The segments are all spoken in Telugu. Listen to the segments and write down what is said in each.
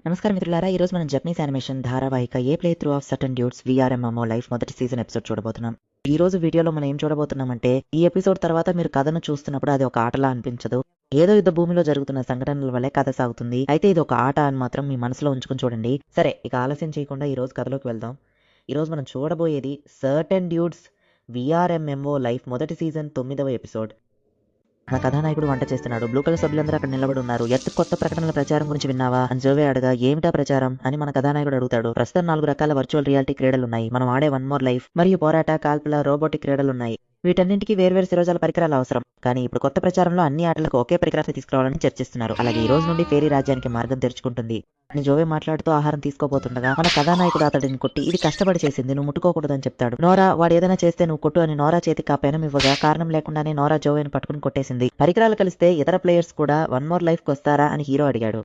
నమస్కారం మిత్రులారా, ఈరోజు మనం జపనీస్ యానిమేషన్ ధారావాహిక A play through of certain dudes VRMMO life మొదటి సీజన్ ఎపిసోడ్ చూడబోతున్నాం. ఈ రోజు వీడియోలో మనం ఏం చూడబోతున్నామంటే, ఈ ఎపిసోడ్ తర్వాత మీరు కథను చూస్తున్నప్పుడు అది ఒక ఆటలా అనిపించదు. ఏదో యుద్ధ భూమిలో జరుగుతున్న సంఘటనల వల్లే కథ సాగుతుంది. అయితే ఇది ఒక ఆట అని మాత్రం మీ మనసులో ఉంచుకుని చూడండి. సరే, ఇక ఆలస్యం చేయకుండా ఈ రోజు కథలోకి వెళ్దాం. ఈ రోజు మనం చూడబోయేది సర్టన్ డ్యూడ్స్ వీఆర్ఎంఎంఓ లైఫ్ మొదటి సీజన్ 9వ ఎపిసోడ్. మన కథానాయకుడు వంట చేస్తున్నాడు. బ్లూ కలర్ సభ్యులందరూ అక్కడ నిలబడి ఉన్నారు. కొత్త ప్రకటనల ప్రచారం గురించి విన్నావా అని జోవే అడగా, ఏమిటా ప్రచారం అని మన కథానాయకుడు అడుగుతాడు. ప్రస్తుతం 4 రకాల వర్చువల్ రియాలిటీ క్రీడలున్నాయి. మనం ఆడే వన్ మోర్ లైఫ్ మరియు పోరాట, కాల్పుల, రోబోటిక్ క్రీడలున్నాయి. వీటన్నింటికి వేర్వేరు శిరోజాల పరికరాలు అవసరం. కానీ ఇప్పుడు కొత్త ప్రచారంలో అన్ని ఆటలకు ఒకే పరికరాన్ని తీసుకురావాలని చర్చిస్తున్నారు. అలాగే ఈ రోజు నుండి ఫేరీ రాజ్యానికి మార్గం తెరుచుకుంటుంది అని జోవే మాట్లాడుతూ ఆహారం తీసుకోబోతుండగా మన కథానాయకుడు అతడిని కొట్టి, ఇది కష్టపడి చేసింది, నువ్వు ముట్టుకోకూడదని చెప్తాడు. నోరా, వాడు ఏదైనా చేస్తే నువ్వు కొట్టు అని నోరా చేతికి ఆ పెనం ఇవ్వగా కారణం లేకుండానే నోరా జోవేని పట్టుకుని కొట్టేసింది. పరికరాలు కలిస్తే ఇతర ప్లేయర్స్ కూడా వన్ మోర్ లైఫ్ కి వస్తారా అని హీరో అడిగాడు.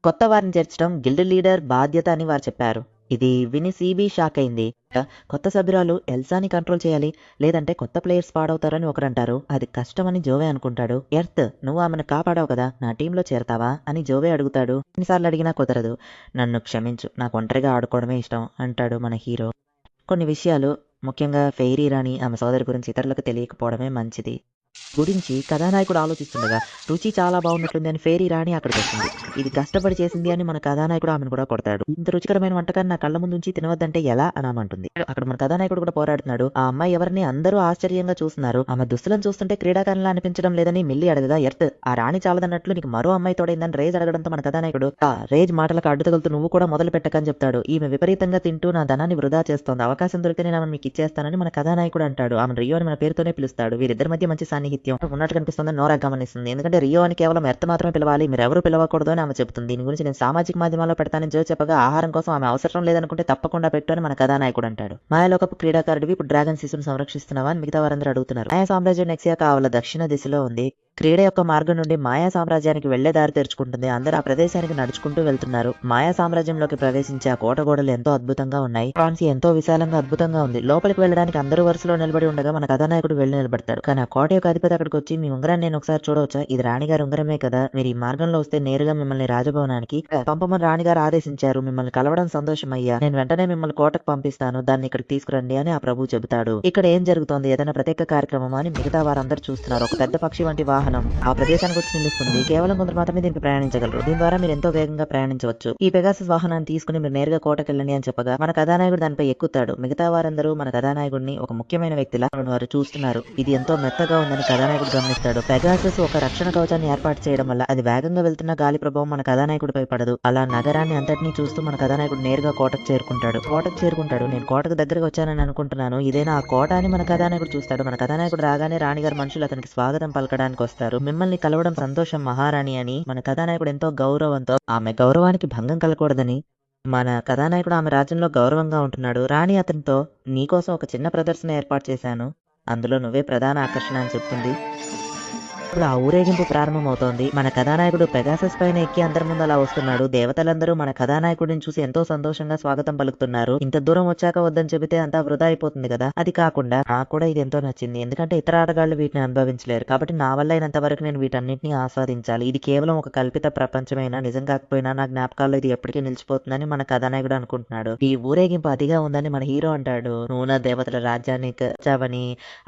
కొత్త వారిని చేర్చడం గిల్డ్ లీడర్ బాధ్యత అని వారు చెప్పారు. ఇది విని సీబీ షాక్ అయింది. కొత్త సభ్యురాలు ఎల్సాని కంట్రోల్ చేయాలి, లేదంటే కొత్త ప్లేయర్స్ పాడవుతారని ఒకరంటారు. అది కష్టమని జోవే అనుకుంటాడు. ఎర్త్, నువ్వు ఆమెను కాపాడావు కదా, నా టీంలో చేరతావా అని జోవే అడుగుతాడు. ఎన్నిసార్లు అడిగినా కుదరదు. నన్ను క్షమించు, నాకు ఒంటరిగా ఆడుకోవడమే ఇష్టం అంటాడు మన హీరో. కొన్ని విషయాలు, ముఖ్యంగా ఫెయిరీ రాణి ఆమె సోదరి గురించి ఇతరులకు తెలియకపోవడమే మంచిది గురించి కథానాయకుడు ఆలోచిస్తుండగా, రుచి చాలా బాగున్నట్లుంది అని ఫేరీ రాణి అక్కడికి వస్తుంది. ఇది కష్టపడి చేసింది అని మన కథానాయకుడు ఆమెను కూడా కొడతాడు. ఇంత రుచికరమైన వంటకాన్ని నా కళ్ళ ముందు ఉంచి తినవద్దంటే ఎలా అని ఆమంటుంది. అక్కడ మన కథానాయకుడు కూడా పోరాడుతున్నాడు. ఆ అమ్మాయి ఎవరిని అందరూ ఆశ్చర్యంగా చూస్తున్నారు. ఆమె దుస్తులను చూస్తుంటే క్రీడాకారులా అనిపించడం లేదని మిల్లి అడగగా, ఎర్త్, ఆ రాణి చాలదన్నట్లు నీకు మరో అమ్మాయి తోడైందని రేజ్ అడగడంతో మన కథానాయకుడు, ఆ రేజ్ మాటలకు అడ్డు తగులుతూ నువ్వు కూడా మొదలు పెట్టకని చెప్తాడు. ఈమె విపరీతంగా తింటూ నా ధనాన్ని వృధా చేస్తోంది, అవకాశం దొరికితే నేను ఆమెను మీకు ఇచ్చేస్తానని మన కథానాయకుడు అంటాడు. ఆమె రియో అని మన పేరుతోనే పిలుస్తాడు. వీరిద్దరి మధ్య మంచి సాన్నిహిత్యం ఉన్నట్టు కనిపిస్తుందని నోరా గమనిస్తుంది. ఎందుకంటే రియో అని కేవలం ఎర్త్ మాత్రమే పిలవాలి, మీరు ఎవరు పిలవకూడదు అని ఆమె చెప్తుంది. దీని గురించి నేను సామాజిక మాధ్యమాల్లో పెడతానని జో చెప్పగా, ఆహారం కోసం ఆమె అవసరం లేదనుకుంటే తప్పకుండా పెట్టు అని మన కథానాయకుడు అంటాడు. మాయాలోకపు క్రీడాకారుడివి, ఇప్పుడు డ్రాగన్ శిశువును సంరక్షిస్తున్నావా అని మిగతా వారందరూ అడుగుతున్నారు. మాయా సామ్రాజ్యం నెక్సియా కావాల దక్షిణ దిశలో ఉంది. క్రీడ యొక్క మార్గం నుండి మాయా సామ్రాజ్యానికి వెళ్లే దారి తెరుచుకుంటుంది. అందరూ ఆ ప్రదేశానికి నడుచుకుంటూ వెళ్తున్నారు. మాయా సామ్రాజ్యంలోకి ప్రవేశించే ఆ కోట గోడలు ఎంతో అద్భుతంగా ఉన్నాయి. ఫ్రాన్సీ ఎంతో విశాలంగా అద్భుతంగా ఉంది. లోపలికి వెళ్ళడానికి అందరూ వరుసలో నిలబడి ఉండగా మన కథానాయకుడు వెళ్లి నిలబడతాడు. కానీ ఆ కోట యొక్క అధిపతి అక్కడికి వచ్చి, మీ ఉంగరాన్ని నేను ఒకసారి చూడవచ్చా, ఇది రాణిగారి ఉంగరమే కదా, మీరు ఈ మార్గంలో వస్తే నేరుగా మిమ్మల్ని రాజభవనానికి పంపమని రాణిగారు ఆదేశించారు, మిమ్మల్ని కలవడం సంతోషమయ్యా, నేను వెంటనే మిమ్మల్ని కోటకు పంపిస్తాను, దాన్ని ఇక్కడికి తీసుకురండి అని ఆ ప్రభు చెబుతాడు. ఇక్కడ ఏం జరుగుతోంది, ఏదైనా ప్రత్యేక కార్యక్రమం అని మిగతా వారందరూ చూస్తున్నారు. ఒక పెద్ద పక్షి వంటి వాహనం ఆ ప్రదేశానికి వచ్చి నిలుస్తుంది. కేవలం కొందరు మాత్రమే దీనికి ప్రయాణించగలరు. దీని ద్వారా మీరు ఎంతో వేగంగా ప్రయాణించవచ్చు. ఈ పెగాసస్ వాహనాన్ని తీసుకుని మీరు నేరుగా కోటకు వెళ్ళండి అని చెప్పగా మన కథానాయకుడు దానిపై ఎక్కుతాడు. మిగతా వారందరూ మన కథానాయకుడిని ఒక ముఖ్యమైన వ్యక్తిలా వారు చూస్తున్నారు. ఇది ఎంతో మెత్తగా ఉందని కథానాయకుడు గమనిస్తాడు. పెగాసస్ ఒక రక్షణ కవచాన్ని ఏర్పాటు చేయడం వల్ల అది వేగంగా వెళ్తున్న గాలి ప్రభావం మన కథానాయకుడిపై పడదు. అలా నగరాన్ని అంతటినీ చూస్తూ మన కథానాయకుడు నేరుగా కోటకు చేరుకుంటాడు. నేను కోటకు దగ్గరకు వచ్చానని అనుకుంటున్నాను, ఇదేనా ఆ కోట అని మన కథానాయకుడు చూస్తాడు. మన కథానాయకుడు రాగానే రాణిగారి మనుషులు అతనికి స్వాగతం పలకడానికి వస్తారు. మిమ్మల్ని కలవడం సంతోషం మహారాణి అని మన కథానాయకుడు ఎంతో గౌరవంతో, ఆమె గౌరవానికి భంగం కలగకూడదని మన కథానాయకుడు ఆమె రాజ్యంలో గౌరవంగా ఉంటున్నాడు. రాణి అతనితో, నీకోసం ఒక చిన్న ప్రదర్శన ఏర్పాటు చేశాను, అందులో నువ్వే ప్రధాన ఆకర్షణ అని చెప్తుంది. ఇప్పుడు ఆ ఊరేగింపు ప్రారంభమవుతోంది. మన కథానాయకుడు పెగాసస్ పైన ఎక్కి అందరి ముందు అలా వస్తున్నాడు. దేవతలందరూ మన కథానాయకుడిని చూసి ఎంతో సంతోషంగా స్వాగతం పలుకుతున్నారు. ఇంత దూరం వచ్చాక వద్దని చెబితే అంతా వృధా అయిపోతుంది కదా. అది కాకుండా నాకు కూడా ఇది ఎంతో నచ్చింది, ఎందుకంటే ఇతర ఆటగాళ్లు వీటిని అనుభవించలేరు, కాబట్టి నా వల్ల అయినంత వరకు నేను వీటన్నిటిని ఆస్వాదించాలి. ఇది కేవలం ఒక కల్పిత ప్రపంచమైనా, నిజం కాకపోయినా నా జ్ఞాపకాల్లో ఇది ఎప్పటికీ నిలిచిపోతుందని మన కథానాయకుడు అనుకుంటున్నాడు. ఈ ఊరేగింపు అతిగా ఉందని మన హీరో అంటాడు. నువ్వు నా దేవతల రాజ్యానికి వచ్చావని,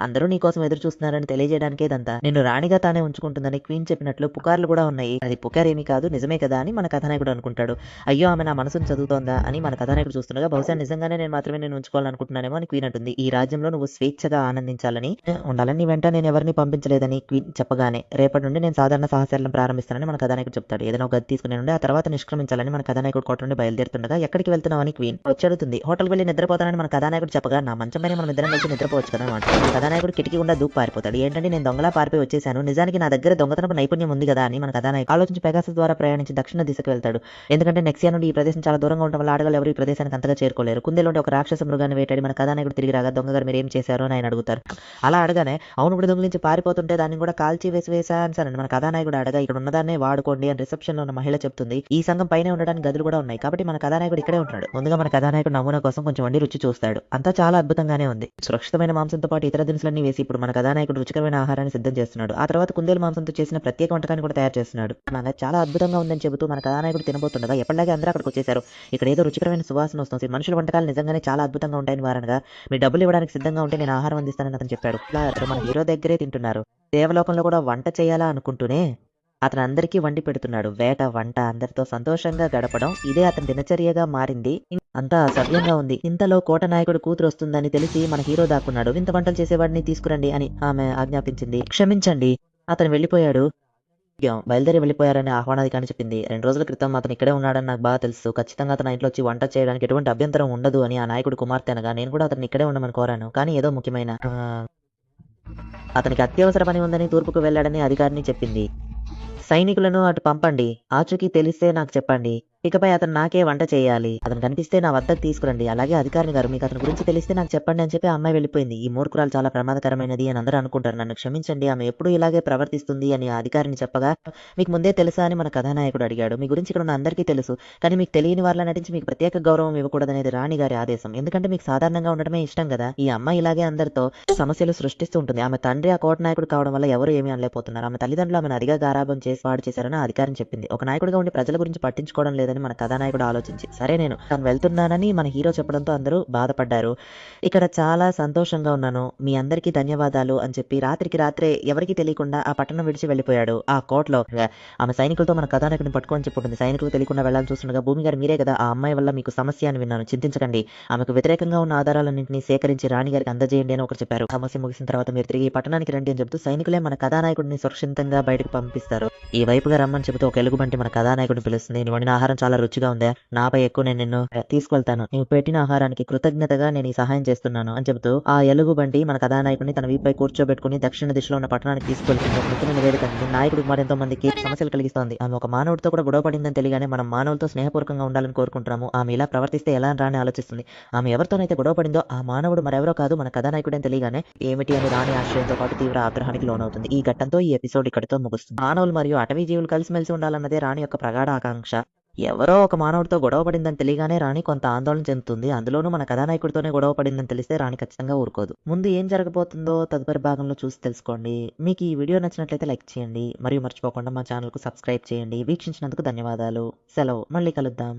అందరూ నీ కోసం ఎదురు చూస్తున్నారని తెలియజేయడానికి ఇదంతా. నేను రాణిగా ఉంచుకుంటుందని క్వీన్ చెప్పినట్లు పుకార్లు కూడా ఉన్నాయి. అది పుకార్ ఏమీ కాదు, నిజమే కదా అని మన కథానాయకుడు అనుకుంటాడు. అయ్యో, ఆమె నా మనసును చదువుతోందా అని మన కథానాయకుడు చూస్తుండగా, బహుశా నిజంగానే నేను మాత్రమే నేను ఉంచుకోవాలనుకుంటున్నానేమో అని క్వీన్ అంటుంది. ఈ రాజ్యంలో నువ్వు స్వేచ్ఛగా ఆనందించాలని ఉండాలని వెంట నేను ఎవరిని పంపించలేదని క్వీన్ చెప్పగానే, రేపటి నుండి నేను సాధారణ సాహసాలను ప్రారంభిస్తానని మన కథానాయకుడు చెప్తాడు. ఏదైనా గది తీసుకునే నుండి ఆ తర్వాత నిష్క్రమించాలని మన కథానాయకుడు కోట నుండి బయలుదేరుతుండగా, ఎక్కడికి వెళ్తున్నావు అని క్వీన్ వచ్చి అడుగుతుంది. హోటల్కి వెళ్ళి నిద్రపోతానని మన కథానాయకుడు చెప్పగా, నా మంచం పైన మనం ఇద్దరం కలిసి నిద్రపోవచ్చు కదా అనమాట. కథానాయకుడు కిటికీ గుండా దూకు పారిపోతాడు. ఏంటంటే, నేను దొంగలా పారిపోయి వచ్చేసాను, నిజానికి నా దగ్గర దొంగతనపు నైపుణ్యం ఉంది కదా అని మన కథానాయకుడు ఆలోచించి పెగాసస్ ద్వారా ప్రయాణించి దక్షిణ దిశకు వెళ్తాడు. ఎందుకంటే నెక్సియా నుండి ఈ ప్రదేశం చాలా దూరంగా ఉండడం వల్ల ఆడగాళ్ళు ఎవరు ఈ ప్రదేశానికి అంతగా చేరుకోలేరు. కుందేలోని ఒక రాక్షస మృగాన్ని వేటాడి మన కథానాయకుడు తిరిగి రాగా, దొంగగారు మీరు ఏం చేశారు అని ఆయన అడుగుతారు. అలా అడగానే, అవును, ఇప్పుడు దొంగిలించి పారిపోతుంటే దాన్ని కూడా కాల్చి వేసా అని మన కథానాయకుడు అడగా, ఇక్కడ ఉన్నదాన్నే వాడుకోండి అని రిసెప్షన్ లో ఉన్న మహిళ చెప్తుంది. ఈ సంఘం పైన ఉండడానికి గదులు కూడా ఉన్నాయి, కాబట్టి మన కథానాయకుడు ఇక్కడే ఉంటాడు. ముందుగా మన కథానాయకుడు నమూనా కోసం కొంచెం వండి రుచి చూస్తాడు. అంతా చాలా అద్భుతంగానే ఉంది. సురక్షితమైన మాంసంతో పాటు ఇతర దినుసులన్నీ వేసి ఇప్పుడు మన కథానాయకుడు రుచికరమైన ఆహారాన్ని సిద్ధం చేస్తున్నాడు. ఆ తర్వాత కుందేలు మాంసంతో చేసిన ప్రత్యేక వంటకాన్ని కూడా తయారు చేస్తున్నాడు. నాన్న చాలా అద్భుతంగా ఉందని చెబుతూ మన కథానాయకుడు తినబోతుండగా ఎప్పటిలాగే అందరూ అక్కడికి వచ్చేశారు. ఇక్కడ ఏదో రుచికరమైన సువాసన వస్తుంది. మనుషుల వంటకాలు నిజంగానే చాలా అద్భుతంగా ఉంటాయని వారనగా, మీరు డబ్బులు ఇవ్వడానికి సిద్ధంగా ఉంటే నేను ఆహారం అందిస్తానని అతను చెప్పాడు. ఇలా అతను మన హీరో దగ్గరే తింటున్నారు. దేవలోకంలో కూడా వంట చేయాలా అనుకుంటూనే అతను అందరికీ వండి పెడుతున్నాడు. వేట, వంట, అందరితో సంతోషంగా గడపడం ఇదే అతని దినచర్యగా మారింది. అంతా సవ్యంగా ఉంది. ఇంతలో కోట నాయకుడు కూతురు వస్తుందని తెలిసి మన హీరో దాక్కున్నాడు. వింత వంటలు చేసేవాడిని తీసుకురండి అని ఆమె ఆజ్ఞాపించింది. క్షమించండి, అతను వెళ్ళిపోయాడు. బయలుదేరి వెళ్ళిపోయారని ఆహ్వానాధికారిని చెప్పింది. 2 రోజుల క్రితం అతను ఇక్కడే ఉన్నాడని నాకు బాగా తెలుసు. ఖచ్చితంగా అతను ఇంట్లో వచ్చి వంట చేయడానికి ఎటువంటి అభ్యంతరం ఉండదు అని ఆ నాయకుడు కుమార్తె అనగా, నేను కూడా అతన్ని ఇక్కడే ఉండమని కోరాను. కానీ ఏదో ముఖ్యమైన అతనికి అత్యవసర పని ఉందని తూర్పుకు వెళ్ళాడని అధికారిని చెప్పింది. సైనికులను అటు పంపండి. ఆచూకీ తెలిస్తే నాకు చెప్పండి. ఇకపై అతను నాకే వంట చేయాలి. అతను కనిపిస్తే నా వద్దకు తీసుకురండి. అలాగే అధికారిని గారు, మీకు అతని గురించి తెలిస్తే నాకు చెప్పండి అని చెప్పి ఆ అమ్మాయి వెళ్ళిపోయింది. ఈ మూర్ఖురాలు చాలా ప్రమాదకరమైనది అని అందరూ అనుకుంటారు. నన్ను క్షమించండి, ఆమె ఎప్పుడూ ఇలాగే ప్రవర్తిస్తుంది అని ఆ అధికారిని చెప్పగా, మీకు ముందే తెలుసా అని మన కథానాయకుడు అడిగాడు. మీ గురించి ఇక్కడ ఉన్న అందరికీ తెలుసు. కానీ మీకు తెలియని వారిలా నటించి మీకు ప్రత్యేక గౌరవం ఇవ్వకూడదనేది రాణి గారి ఆదేశం. ఎందుకంటే మీకు సాధారణంగా ఉండడమే ఇష్టం కదా. ఈ అమ్మాయి ఇలాగే అందరితో సమస్యలు సృష్టిస్తూ ఉంటుంది. ఆమె తండ్రి ఆ కోట నాయకుడు కావడం వల్ల ఎవరు ఏమీ అనలేకపోతున్నారు. ఆమె తల్లిదండ్రులు ఆమెను అదిగా గారాబం చేసి పాడు చేశారని ఆ అధికారిని చెప్పింది. ఒక నాయకుడిగా ఉండి ప్రజల గురించి పట్టించుకోవడం లేదని మన కథానాయకుడు ఆలోచించి, సరే నేను తాను వెళ్తున్నానని మన హీరో చెప్పడంతో అందరూ బాధపడ్డారు. ఇక్కడ చాలా సంతోషంగా ఉన్నాను, మీ అందరికీ ధన్యవాదాలు అని చెప్పి రాత్రికి రాత్రే ఎవరికీ తెలియకుండా ఆ పట్టణం విడిచి వెళ్ళిపోయాడు. ఆ కోటలో ఆమె సైనికులతో మన కథానాయకుడిని పట్టుకొని చెప్పుంటుంది. సైనికులు తెలియకుండా వెళ్ళాలని చూస్తుండగా, భూమి గారు మీరే కదా ఆ అమ్మాయి వల్ల మీకు సమస్య అని విన్నాను, చింతించకండి, ఆమెకు వ్యతిరేకంగా ఉన్న ఆధారాలన్నింటినీ సేకరించి రాణి గారికి అందజేయండి అని ఒకరు చెప్పారు. సమస్య ముగిసిన తర్వాత మీరు తిరిగి ఈ పట్టణానికి రండి అని చెబుతూ సైనికులే మన కథానాయకుడిని సురక్షితంగా బయటకు పంపిస్తారు. ఈ వైపుగా రమ్మని చెబుతూ ఒక ఎలుగుబంటి మన కథానాయకుడిని పిలుస్తుంది. నేను వండిన ఆహారం చాలా రుచిగా ఉందా, నాపై ఎక్కువ నేను నిన్ను తీసుకువెళ్తాను, నువ్వు పెట్టిన ఆహారానికి కృతజ్ఞతగా నేను ఈ సహాయం చేస్తున్నాను అని చెబుతూ ఆ ఎలుగుబంటి మన కథానాయకుడిని తన వీపై కూర్చోబెట్టుకుని దక్షిణ దిశలో ఉన్న పట్టణానికి తీసుకెళ్తుంది. ముఖ్యమైన వేదిక నాయకుడికి మరెంతో మందికి సమస్యలు కలిగిస్తోంది. ఆమె ఒక మానవుడితో కూడా గొడవ పడిందని తెలియగానే మనం మానవులతో స్నేహపూర్వకంగా ఉండాలని కోరుకుంటున్నాము. ఆమె ఇలా ప్రవర్తిస్తే ఎలా రాని ఆలోచిస్తుంది. ఆమె ఎవరితోనైతే గొడవ పడిందో ఆ మానవుడు మరెవరో కాదు మన కథానాయకుడని తెలియగానే ఏమిటి అని రాణి ఆశ్రయంతో పాటు తీవ్ర ఆగ్రహానికి లోనవుతుంది. ఈ ఘట్టంతో ఈ ఎపిసోడ్ ఇక్కడితో ముగుస్తుంది. మానవులు మరియు అటవీ జీవులు కలిసిమెలిసి ఉండాలన్నదే రాణి యొక్క ప్రగాఢ ఆకాంక్ష. ఎవరో ఒక మానవుడితో గొడవ పడిందని తెలియగానే రాణి కొంత ఆందోళన చెందుతుంది. అందులోనూ మన కథానాయకుడితోనే గొడవ పడిందని తెలిస్తే రాణి ఖచ్చితంగా ఊరుకోదు. ముందు ఏం జరగబోతుందో తదుపరి భాగంలో చూసి తెలుసుకోండి. మీకు ఈ వీడియో నచ్చినట్లయితే లైక్ చేయండి మరియు మర్చిపోకుండా మా ఛానల్కు సబ్స్క్రైబ్ చేయండి. వీక్షించినందుకు ధన్యవాదాలు. సెలవు, మళ్ళీ కలుద్దాం.